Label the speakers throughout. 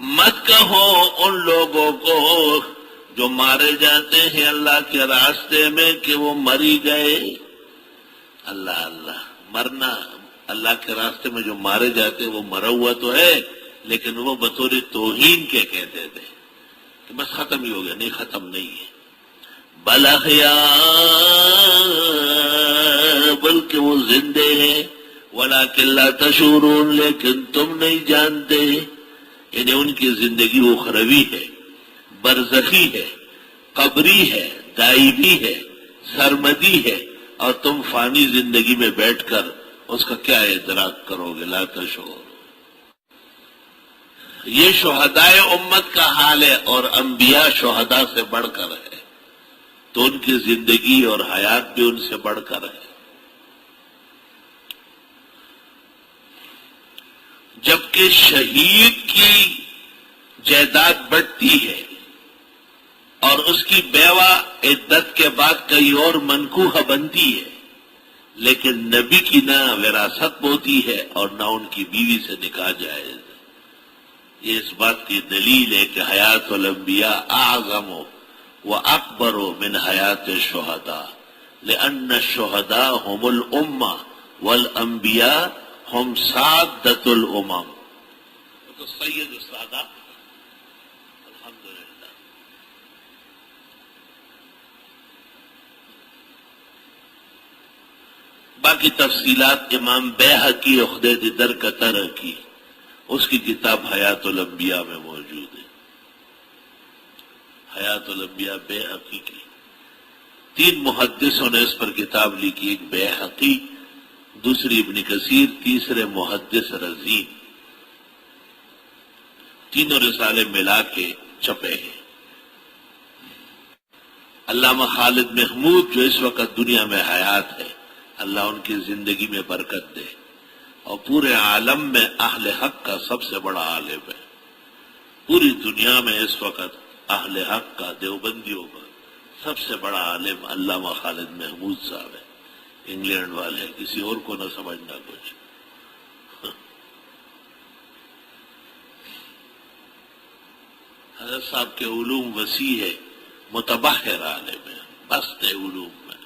Speaker 1: مت کہو ان لوگوں کو جو مارے جاتے ہیں اللہ کے راستے میں کہ وہ مری گئے. اللہ اللہ، مرنا اللہ کے راستے میں جو مارے جاتے وہ مرا ہوا تو ہے، لیکن وہ بطور توہین کے کہتے تھے کہ بس ختم ہی ہو گیا. نہیں، ختم نہیں ہے. بل احیاء، بلکہ وہ زندے ہیں. ولکن لا تشعرون، لیکن تم نہیں جانتے. یعنی ان کی زندگی اخروی ہے، برزخی ہے، قبری ہے، دائمی ہے، سرمدی ہے، اور تم فانی زندگی میں بیٹھ کر اس کا کیا ادراک کرو گے؟ لا تشعرون. یہ شہدائے امت کا حال ہے، اور انبیاء شہداء سے بڑھ کر ہے، تو ان کی زندگی اور حیات بھی ان سے بڑھ کر ہے. جبکہ شہید کی جائیداد بڑھتی ہے اور اس کی بیوہ عدت کے بعد کئی اور منکوحہ بنتی ہے، لیکن نبی کی نہ وراثت ہوتی ہے اور نہ ان کی بیوی سے نکاح جائز. یہ اس بات کی دلیل ہے کہ حیات الانبیاء اعظم و اکبر من حیات الشہداء، لأن الشہداء هم الامہ والانبیاء هم سادۃ الامم. تو سید السادات، الحمدللہ. باقی تفصیلات امام بیہقی عقدہ در قطر کی اس کی کتاب حیات الانبیاء میں موجود ہے. حیات الانبیاء بیہقی کی 3 محدثوں نے اس پر کتاب لکھی، ایک بیہقی، دوسری ابن کثیر، تیسرے محدث رزین. تینوں رسالے ملا کے چھپے ہیں. علامہ خالد محمود جو اس وقت دنیا میں حیات ہے، اللہ ان کی زندگی میں برکت دے، اور پورے عالم میں اہل حق کا سب سے بڑا عالم ہے. پوری دنیا میں اس وقت اہل حق کا، دیوبندیوں کا سب سے بڑا عالم علامہ خالد محمود صاحب ہے. انگلینڈ والے، کسی اور کو نہ سمجھنا کچھ. حضرت صاحب کے علوم وسیع ہے، متبحر عالم ہے، بست ہے علوم میں.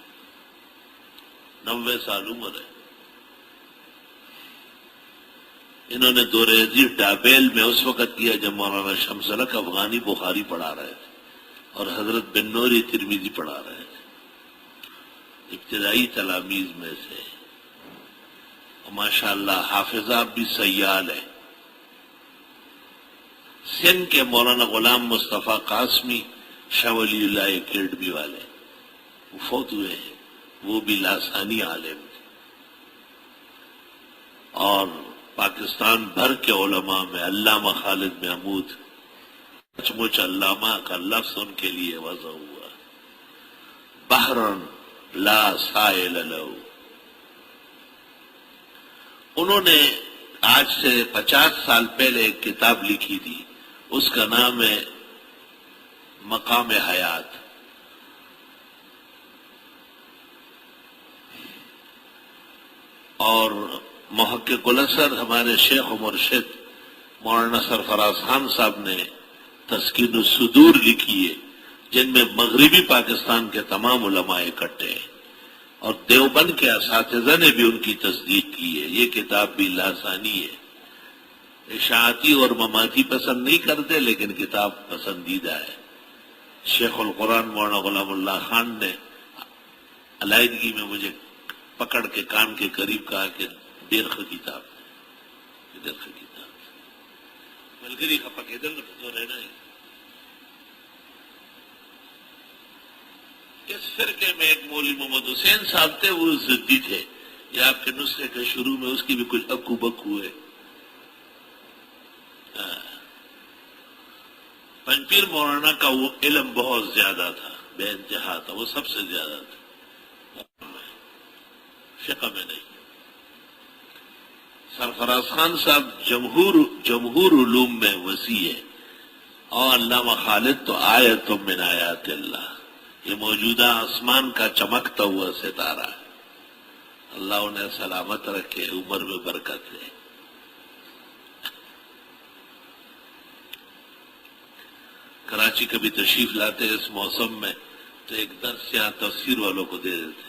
Speaker 1: 90 سال عمر ہے. انہوں نے دور یزید ڈابیل میں اس وقت کیا جب مولانا شمس الحق افغانی بخاری پڑھا رہے تھے اور حضرت بن نوری ترمذی پڑھا رہے تھے. ابتدائی تلاميذ میں سے. ماشاءاللہ حافظ آپ بھی سیال ہے. سندھ کے مولانا غلام مصطفیٰ قاسمی شاہ ولی اللہ اکیڈمی والے وہ فوت ہوئے ہیں، وہ بھی لاسانی عالم تھے. اور پاکستان بھر کے علماء میں علامہ خالد محمود سچ مچ علامہ کا لفظ ان کے لیے وضع ہوا. بحرن لا سائل لہ. انہوں نے آج سے 50 سال پہلے ایک کتاب لکھی تھی، اس کا نام ہے مقام حیات. اور محقق الاثر ہمارے شیخ و مرشد مولانا سرفراز خان صاحب نے تسکین الصدور لکھی ہے، جن میں مغربی پاکستان کے تمام علماء اکٹھے ہیں، اور دیوبند کے اساتذہ نے بھی ان کی تصدیق کی ہے. یہ کتاب بھی لاسانی ہے. اشاعتی اور مماتی پسند نہیں کرتے، لیکن کتاب پسندیدہ ہے. شیخ القرآن مولانا غلام اللہ خان نے علیحدگی میں مجھے پکڑ کے کان کے قریب کہا کہ دیرخ کتاب ملگری خپک ادھر تو رہنا ہے. اس فرقے میں ایک مولوی محمد حسین صاحب تھے، وہ ضدی تھے. یہ آپ کے نسخے کے شروع میں اس کی بھی کچھ اکو بکو ہے. پنجپیر مولانا کا وہ علم بہت زیادہ تھا، بے انتہا تھا، وہ سب سے زیادہ تھا، فقہ میں نہیں. سرفراز خان صاحب جمہور علوم میں وسیع ہے، اور علامہ خالد تو آیت من آیات اللہ، یہ موجودہ آسمان کا چمکتا ہوا ستارہ ہے. اللہ انہیں سلامت رکھے، عمر میں برکت دے. کراچی کبھی تشریف لاتے اس موسم میں تو ایک درس یہاں تفسیر والوں کو دے دیتے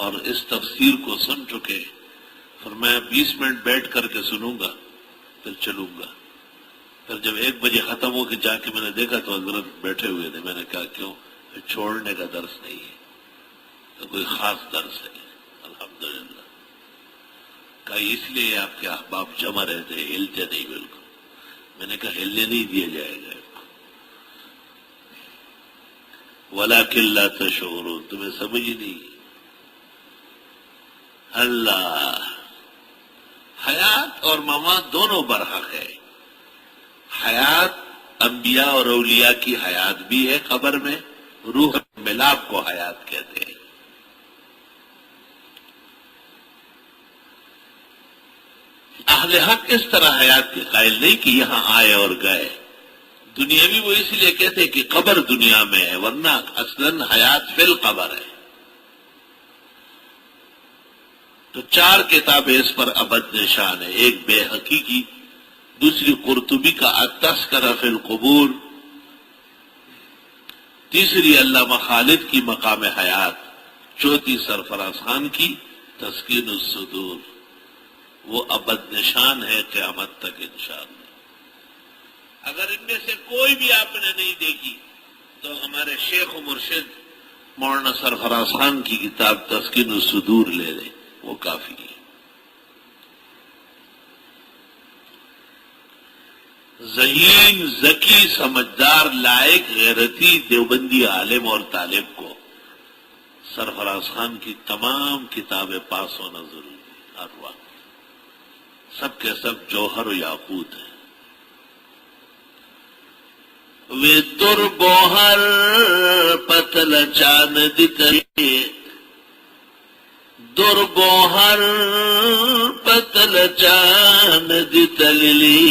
Speaker 1: اور اس تفسیر کو سن چکے، فرمایا 20 منٹ بیٹھ کر کے سنوں گا پھر چلوں گا۔ پھر جب 1 بجے ختم ہو کے جا کے میں نے دیکھا تو حضرت بیٹھے ہوئے تھے۔ میں نے کہا کیوں؟ چھوڑنے کا درس نہیں ہے، تو کوئی خاص درس ہے؟ الحمدللہ۔ کہا اس لیے آپ کے احباب جمع رہتے، ہلتے نہیں بالکل۔ میں نے کہا ہلنے نہیں دیا جائے گا، وَلَٰكِن لَا تَشْعُرُونَ، تمہیں سمجھ ہی نہیں۔ اللہ حیات اور ممات دونوں برحق ہے۔ حیات انبیاء اور اولیاء کی حیات بھی ہے قبر میں، روح ملاب کو حیات کہتے ہیں۔ اہل حق اس طرح حیات کے قائل نہیں کہ یہاں آئے اور گئے۔ دنیاوی وہ اس لیے کہتے ہیں کہ قبر دنیا میں ہے، ورنہ اصلاً حیات فی القبر ہے۔ تو 4 کتابیں اس پر ابد نشان ہے، ایک بے حقیقی، دوسری قرطبی کا التذکرہ فی القبور، تیسری علامہ خالد کی مقام حیات، چوتھی سرفراز خان کی تسکین الصدور۔ وہ ابد نشان ہے قیامت تک انشاءاللہ۔ اگر ان میں سے کوئی بھی آپ نے نہیں دیکھی تو ہمارے شیخ و مرشد مولانا سرفراز خان کی کتاب تسکین الصدور لے لیں، وہ کافی ہے۔ ذہین، ذکی، سمجھدار، لائق، غیرتی دیوبندی عالم اور طالب کو سرفراز خان کی تمام کتابیں پاس ہونا ضروری ہے ہر وقت۔ سب کے سب جوہر و یاقوت ہیں۔ وے تر گوہر پتل چاند تلے، در گوہر پتل چاند تللی،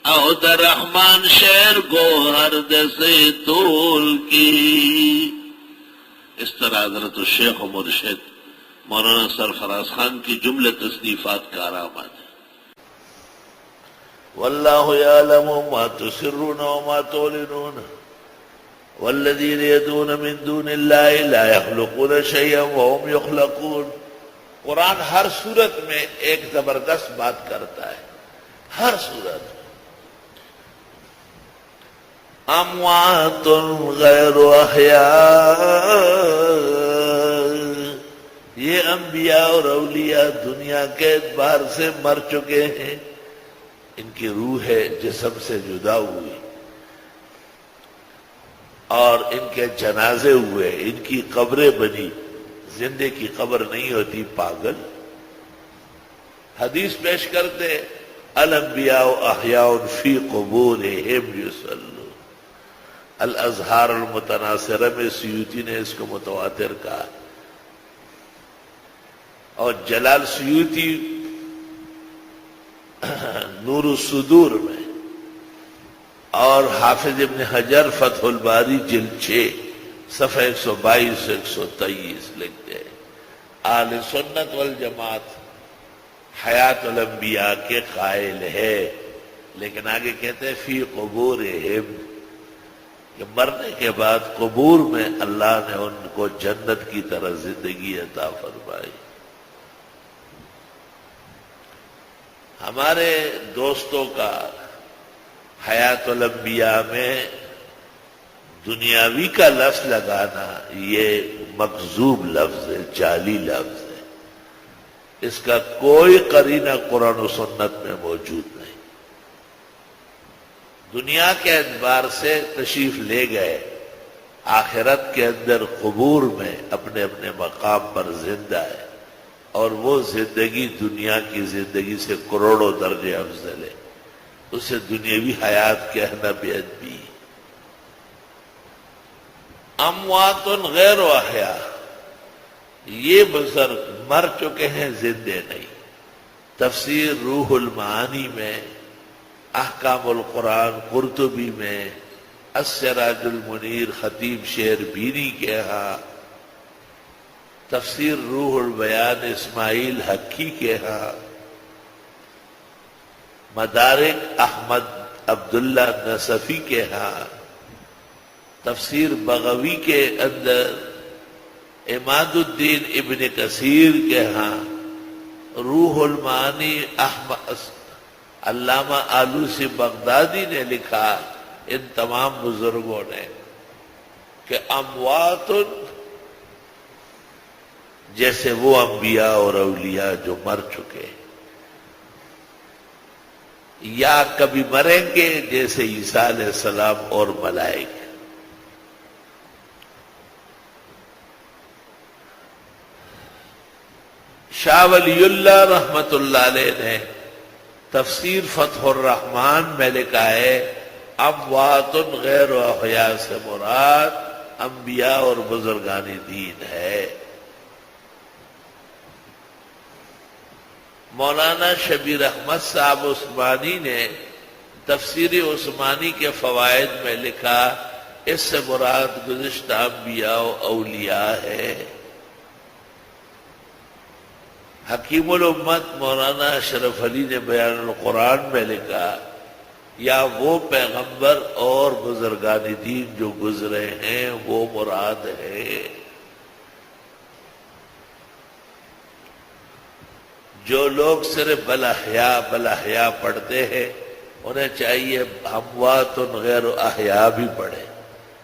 Speaker 1: او در رحمان شیر گوہر دسے تول کی۔ اس طرح حضرت الشیخ و مرشد مولانا سرفراز خان کی جملہ تصنیفات کارآمد ہے۔ واللہ یعلم ما تسرون وما تعلنون والذین یدعون من دون اللہ لا یخلقون شیئا وهم یخلقون۔ قرآن ہر صورت میں ایک زبردست بات کرتا ہے، ہر صورت میں۔ اموات غیر احیاء، یہ انبیاء اور اولیاء دنیا کے اعتبار سے مر چکے ہیں، ان کی روح جسم سے جدا ہوئی اور ان کے جنازے ہوئے، ان کی قبریں بنی۔ زندے کی قبر نہیں ہوتی، پاگل۔ حدیث پیش کرتے الانبیاء احیاء فی قبورہم یصلون۔ الازہار المتناثرہ میں سیوطی نے اس کو متواتر کہا، اور جلال سیوطی نور الصدور میں، اور حافظ ابن حجر فتح الباری جلد 6 صفحہ 122 123 لکھتے ہیں اہل سنت والجماعت حیات الانبیاء کے قائل ہے، لیکن آگے کہتے ہیں فی قبورہم، کہ مرنے کے بعد قبور میں اللہ نے ان کو جنت کی طرح زندگی عطا فرمائی۔ ہمارے دوستوں کا حیات الانبیاء میں دنیاوی کا لفظ لگانا یہ مکذوب لفظ ہے، جعلی لفظ ہے، اس کا کوئی قرینہ قرآن و سنت میں موجود نہیں۔ دنیا کے اعتبار سے تشریف لے گئے، آخرت کے اندر قبور میں اپنے اپنے مقام پر زندہ ہے، اور وہ زندگی دنیا کی زندگی سے کروڑوں درجے افضل ہے، اسے دنیاوی حیات کہنا بے ادبی۔ اموات غیر احیاء، یہ بزرگ مر چکے ہیں، زندے نہیں۔ تفسیر روح المعانی میں، احکام القرآن قرطبی میں، السراج المنیر خطیب شیربینی کے ہاں، تفسیر روح البیان اسماعیل حقی کے ہاں، مدارک احمد عبداللہ نصفی کے ہاں، تفسیر بغوی کے اندر عماد الدین ابن کثیر کے ہاں، روح المعانی علامہ آلوسی بغدادی نے لکھا، ان تمام بزرگوں نے، کہ اموات جیسے وہ انبیاء اور اولیاء جو مر چکے، یا کبھی مریں گے جیسے عیسیٰ علیہ السلام اور ملائکہ۔ شاہ ولی اللہ رحمت اللہ علیہ نے تفسیر فتح الرحمن میں لکھا ہے، اموات غیر احیاء سے مراد انبیاء اور بزرگان دین ہے۔ مولانا شبیر احمد صاحب عثمانی نے تفسیر عثمانی کے فوائد میں لکھا، اس سے مراد گزشتہ انبیاء و اولیاء ہے۔ حکیم الامت مولانا اشرف علی نے بیان القرآن میں لکھا، یا وہ پیغمبر اور بزرگان دین جو گزرے ہیں وہ مراد ہے۔ جو لوگ صرف بالاحیاء پڑھتے ہیں، انہیں چاہیے اموات غیر احیاء بھی پڑھیں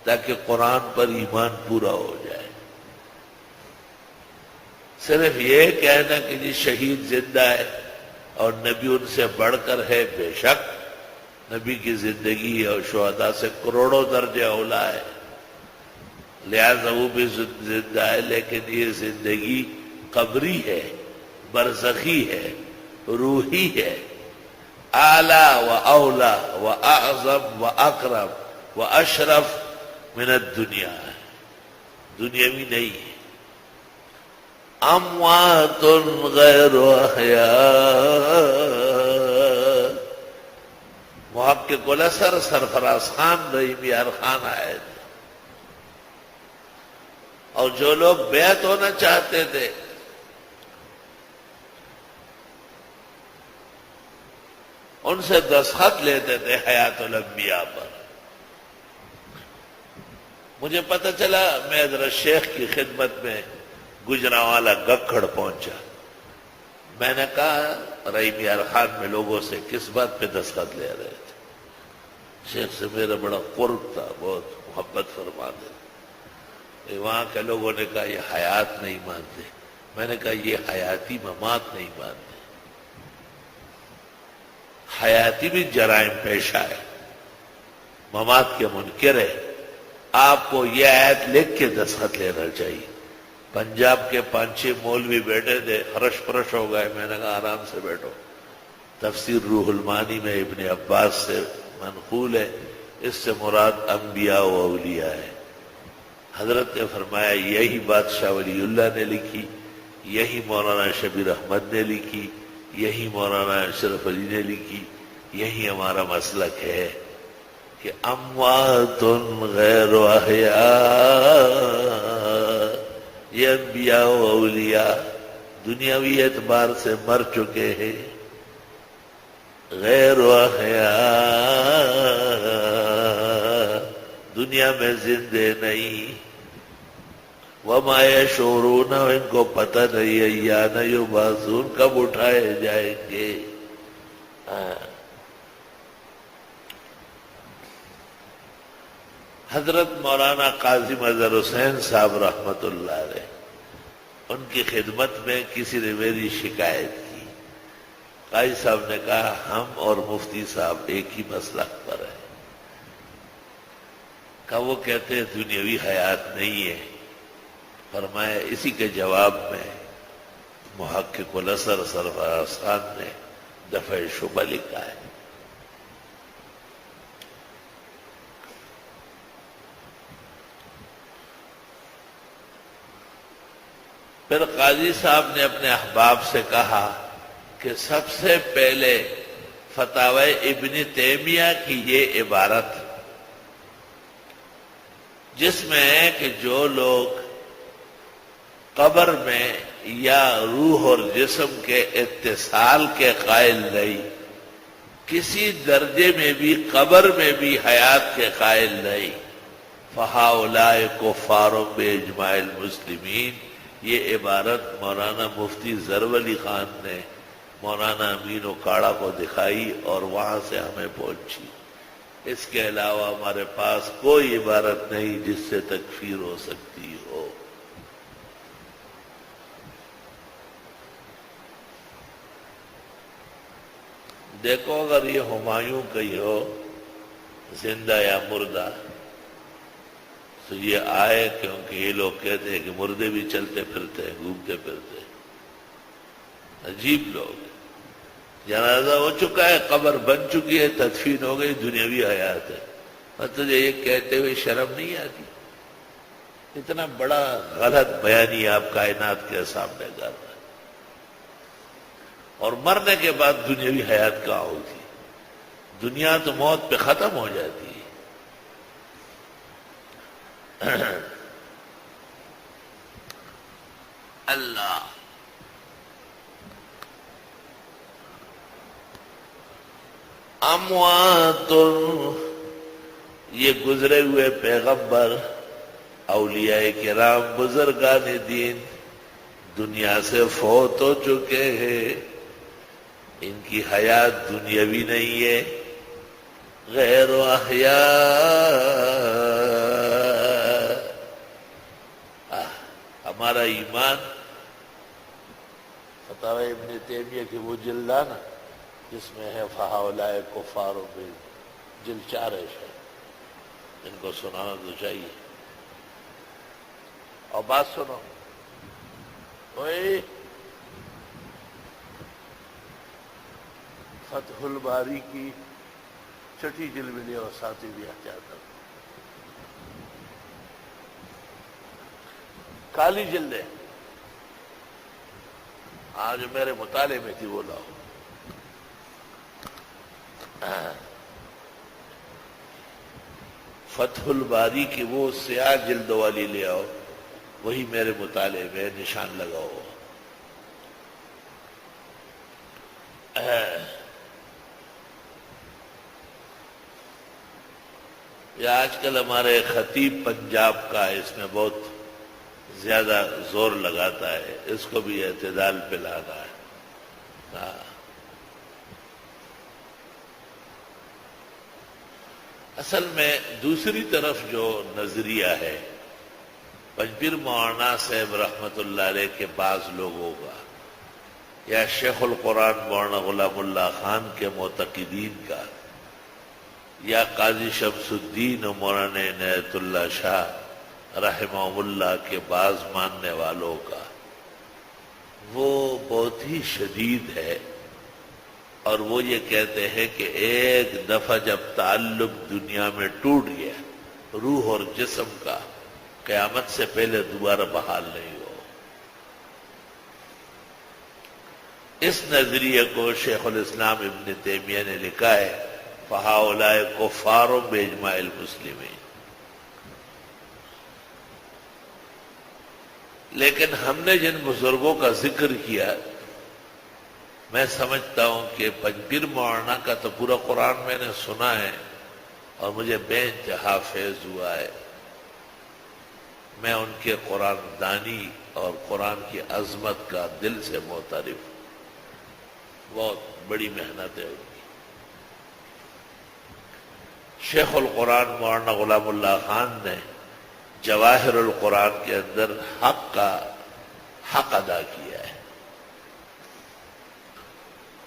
Speaker 1: تاکہ قرآن پر ایمان پورا ہو جائے۔ صرف یہ کہنا کہ جی شہید زندہ ہے اور نبی ان سے بڑھ کر ہے، بے شک نبی کی زندگی اور شہداء سے کروڑوں درجے اولا ہے، لہذا وہ بھی زندہ ہے، لیکن یہ زندگی قبری ہے، برزخی ہے، روحی ہے، اعلیٰ و اولا و اعظم و اکرم و اشرف من الدنیا ہے، دنیاوی نہیں ہے۔ اموات غیر احیاء، محقق الاثر سرفراز خان رحیم یار خان آئے تھے، اور جو لوگ بیعت ہونا چاہتے تھے ان سے دستخط لیتے تھے حیات الانبیاء پر۔ مجھے پتہ چلا، میں حضرت شیخ کی خدمت میں گجرانوالا گکھڑ پہنچا، میں نے کہا رحیم یار خان میں لوگوں سے کس بات پہ دستخط لے رہے تھے؟ شیخ سے میرا بڑا قرب تھا، بہت محبت فرماتے تھے۔ وہاں کے لوگوں نے کہا یہ حیات نہیں مانتے، میں نے کہا یہ حیاتی ممات نہیں مانتے، حیاتی بھی جرائم پیشہ ہے، ممات کے منکر ہے، آپ کو یہ آیت لکھ کے دستخط لینا چاہیے۔ پنجاب کے 5-6 مولوی بیٹھے تھے، ہرش پرش ہو گئے، میں نے کہا آرام سے بیٹھو، تفسیر روح المعانی میں ابن عباس سے منقول ہے، اس سے مراد انبیاء و اولیاء ہے۔ حضرت نے فرمایا یہی بات شاہ ولی اللہ نے لکھی، یہی مولانا شبیر احمد نے لکھی، یہی مولانا اشرف علی نے لکھی، یہی ہمارا مسلک ہے کہ اموات غیر احیاء، یہ انبیاء و اولیاء دنیاوی اعتبار سے مر چکے ہیں، غیر احیاء دنیا میں زندے نہیں، وما یشعرون، ان کو پتہ نہیں ایان یبعثون، کب اٹھائے جائیں گے۔ حضرت مولانا قاضی مظہر حسین صاحب رحمت اللہ علیہ، ان کی خدمت میں کسی نے میری شکایت کی، قاضی صاحب نے کہا ہم اور مفتی صاحب ایک ہی مسلک پر ہیں، کہا وہ کہتے ہیں دنیاوی حیات نہیں ہے۔ فرمایا اسی کے جواب میں محقق الاثر سرفراز خان نے دفع شبہ لکھا ہے۔ پھر قاضی صاحب نے اپنے احباب سے کہا کہ سب سے پہلے فتاوی ابن تیمیہ کی یہ عبارت جس میں ہے کہ جو لوگ قبر میں یا روح اور جسم کے اتصال کے قائل نہیں، کسی درجے میں بھی قبر میں بھی حیات کے قائل نہیں. فہؤلاء کفار باجماع المسلمین، یہ عبارت مولانا مفتی ظفر علی خان نے مولانا امین اکاڑا کو دکھائی اور وہاں سے ہمیں پہنچی. اس کے علاوہ ہمارے پاس کوئی عبارت نہیں جس سے تکفیر ہو سکتی ہو. دیکھو اگر یہ ہمایوں کہی ہو زندہ یا مردہ تو یہ آئے، کیونکہ یہ لوگ کہتے ہیں کہ مردے بھی چلتے پھرتے ہیں، گھومتے پھرتے. عجیب لوگ. جنازہ ہو چکا ہے، قبر بن چکی ہے، تدفین ہو گئی، دنیاوی حیات ہے. مطلب یہ کہتے ہوئے شرم نہیں آتی؟ اتنا بڑا غلط بیانی آپ کائنات کے سامنے کر رہے ہیں. اور مرنے کے بعد دنیاوی حیات کہاں ہوتی؟ دنیا تو موت پہ ختم ہو جاتی ہے. اللہ اموات، یہ گزرے ہوئے پیغمبر، اولیاء کرام، بزرگان دین دنیا سے فوت ہو چکے ہیں. ان کی حیات دنیاوی نہیں ہے، غیر احیاء. ہمارا ایمان فتاوی ابن تیمیہ کی وہ جلدہ نا جس میں ہے فہؤلاء کفار جلد 4 ہے شاید، ان کو سنانا تو چاہیے. اور بات سنو، فتح الباری کی 6 جلد ملی اور 7 بھی احتیاط. کالی جلد ہے، آج میرے مطالعے میں تھی، وہ لاؤ. فتح الباری کی وہ سیاہ جلد والی لے آؤ، وہی میرے مطالعے میں نشان لگاؤ. یہ آج کل ہمارے خطیب پنجاب کا اس میں بہت زیادہ زور لگاتا ہے، اس کو بھی اعتدال پہ لانا ہے. اصل میں دوسری طرف جو نظریہ ہے پنجپیر مولانا صاحب رحمت اللہ علیہ کے بعض لوگوں کا، یا شیخ القرآن مولانا غلام اللہ خان کے معتقدین کا، یا قاضی شمس الدین و مولانا عنایت اللہ شاہ رحمہ اللہ کے بعض ماننے والوں کا، وہ بہت ہی شدید ہے. اور وہ یہ کہتے ہیں کہ ایک دفعہ جب تعلق دنیا میں ٹوٹ گیا، روح اور جسم کا، قیامت سے پہلے دوبارہ بحال نہیں ہو. اس نظریے کو شیخ الاسلام ابن تیمیہ نے لکھا ہے فہؤلاء کفار باجماع المسلمین. لیکن ہم نے جن بزرگوں کا ذکر کیا، میں سمجھتا ہوں کہ پنجپیر مولانا کا تو پورا قرآن میں نے سنا ہے اور مجھے بے انتہا فیض ہوا ہے. میں ان کے قرآن دانی اور قرآن کی عظمت کا دل سے معترف. بہت بڑی محنت ہے ان کی. شیخ القرآن مولانا غلام اللہ خان نے جواہر القرآن کے اندر حق کا حق ادا کیا ہے.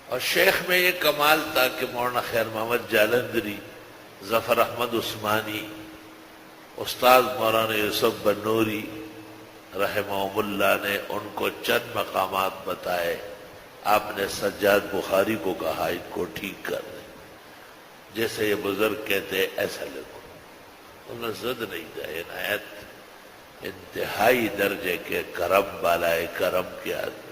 Speaker 1: اور شیخ میں یہ کمال تھا کہ مولانا خیر محمد جالندری، ظفر احمد عثمانی، استاد مولانا یوسف بنوری رحمہ اللہ نے ان کو چند مقامات بتائے. آپ نے سجاد بخاری کو کہا ان کو ٹھیک کر دیں، جیسے یہ بزرگ کہتے ہیں ایسا لکھو. انہیں زد نہیں تھا. عنایت انتہائی درجے کے کرم بالائے کرم کے آدمی.